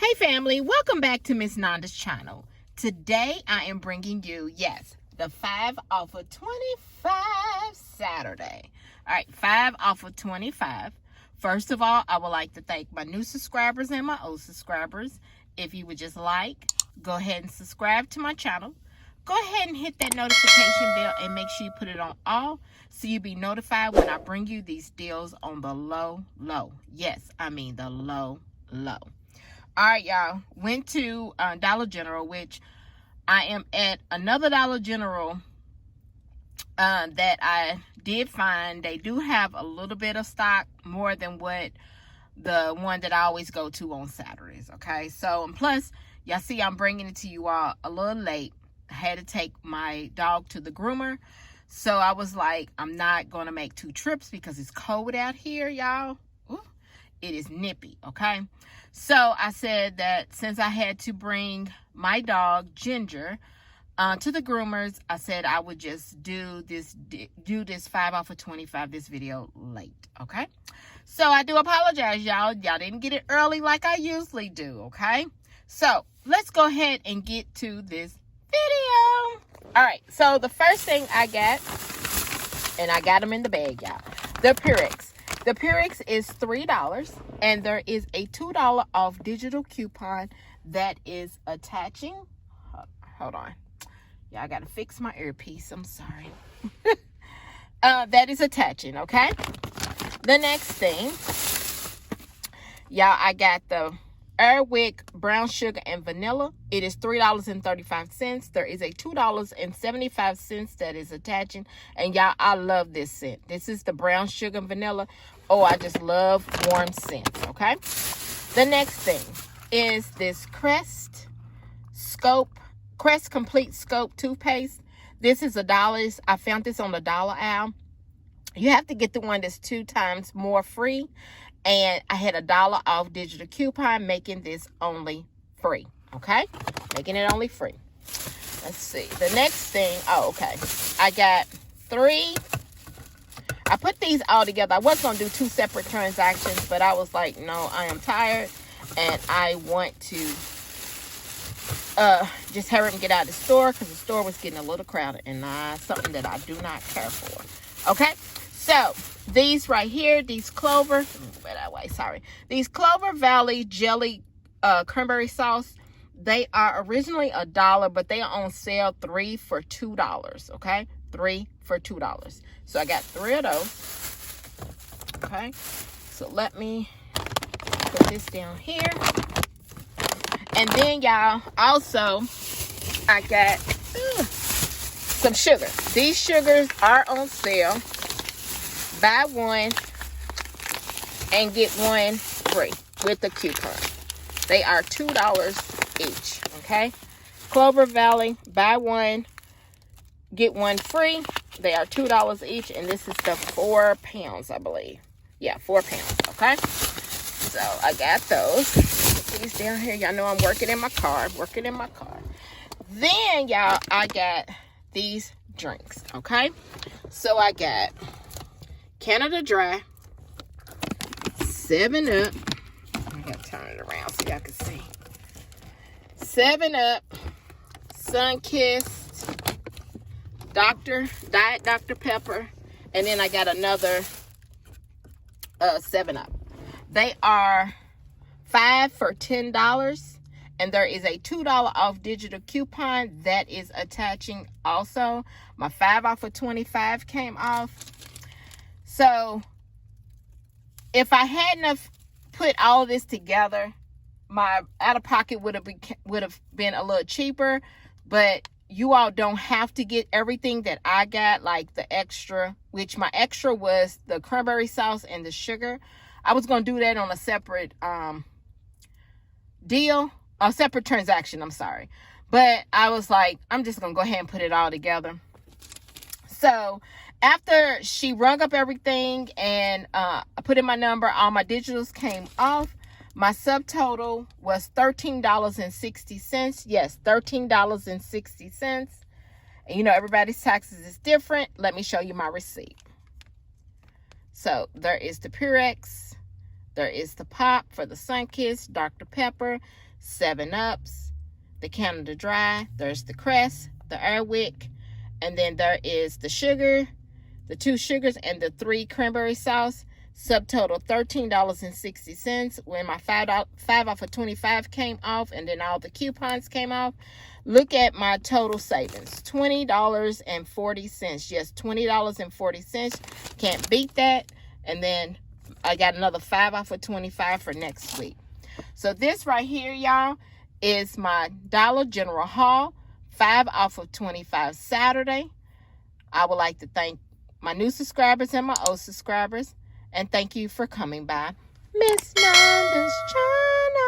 Hey family, welcome back to Miss Nanda's channel. Today I am bringing you, yes, the 5 off of 25 Saturday. All right, 5 off of 25. First of all, I would like to thank my new subscribers and my old subscribers. If you would just like, go ahead and subscribe to my channel. Go ahead and hit that notification bell and make sure you put it on all so you'll be notified when I bring you these deals on the low. Yes, I mean the low. All right, y'all, went to Dollar General, which I am at another Dollar General that I did find. They do have a little bit of stock, more than what the one that I always go to on Saturdays, okay? So, and plus, y'all see I'm bringing it to you all a little late. I had to take my dog to the groomer. So I was like, I'm not going to make 2 trips because it's cold out here, y'all. It is nippy, okay? So I said that since I had to bring my dog Ginger to the groomers, I said I would just do this 5 off of 25 this video late, okay? So I do apologize, y'all. Y'all didn't get it early like I usually do, okay? So let's go ahead and get to this video. All right, so the first thing I got, and I got them in the bag, y'all, the Chere'er. The Chere'er is $3, and there is a $2 off digital coupon that is attaching. Hold on. Yeah, I got to fix my earpiece. I'm sorry. That is attaching, okay? The next thing, y'all, I got the Airwick brown sugar and vanilla. It is $3.35. There is a $2.75 that is attaching. And y'all, I love this scent. This is the brown sugar and vanilla. Oh, I just love warm scents, okay? The next thing is this Crest Complete Scope toothpaste. This is $1. I found this on the dollar aisle. You have to get the one that's 2 times more free. And I had $1 off digital coupon, making this only free, okay? Making it only free. Let's see. The next thing, oh, okay. I got 3. I put these all together. I was going to do 2 separate transactions, but I was like, no, I am tired. And I want to just hurry up and get out of the store because the store was getting a little crowded. And something that I do not care for, okay? So, these right here, these Clover Valley Jelly Cranberry Sauce, they are originally $1, but they are on sale 3 for $2, okay? 3 for $2. So I got 3 of those, okay? So let me put this down here. And then, y'all, also, I got some sugar. These sugars are on sale. Buy one and get one free with the coupon. They are $2 each, okay? Clover Valley, buy one, get one free. They are $2 each, and this is the 4 pounds, I believe. Yeah, 4 pounds, okay? So I got those. Put these down here. Y'all know I'm working in my car. Then, y'all, I got these drinks, okay? So I got Canada Dry, 7-Up. I gotta turn it around so y'all can see. 7-Up, Sunkissed, Diet Dr. Pepper, and then I got another 7-Up. They are 5 for $10, and there is a $2 off digital coupon that is attaching also. My 5 off of 25 came off. So, if I hadn't have put all this together, my out-of-pocket would have been a little cheaper. But you all don't have to get everything that I got, like the extra, which my extra was the cranberry sauce and the sugar. I was going to do that on a separate separate transaction, I'm sorry. But I was like, I'm just going to go ahead and put it all together. So, after she rung up everything and I put in my number, all my digitals came off. My subtotal was $13.60. Yes, $13.60. And you know, everybody's taxes is different. Let me show you my receipt. So there is the Chere'er, there is the pop for the Sunkissed, Dr. Pepper, 7-Ups, the Canada Dry, there's the Crest, the Airwick, and then there is the sugar, the 2 sugars, and the 3 cranberry sauce. Subtotal $13.60 when my 5 off of 25 came off, and then all the coupons came off. Look at my total savings, $20.40. Yes, $20.40. Can't beat that. And then I got another 5 off of 25 for next week. So this right here, y'all, is my Dollar General haul, 5 off of 25 Saturday. I would like to thank my new subscribers and my old subscribers, and thank you for coming by Miss Nanda's channel.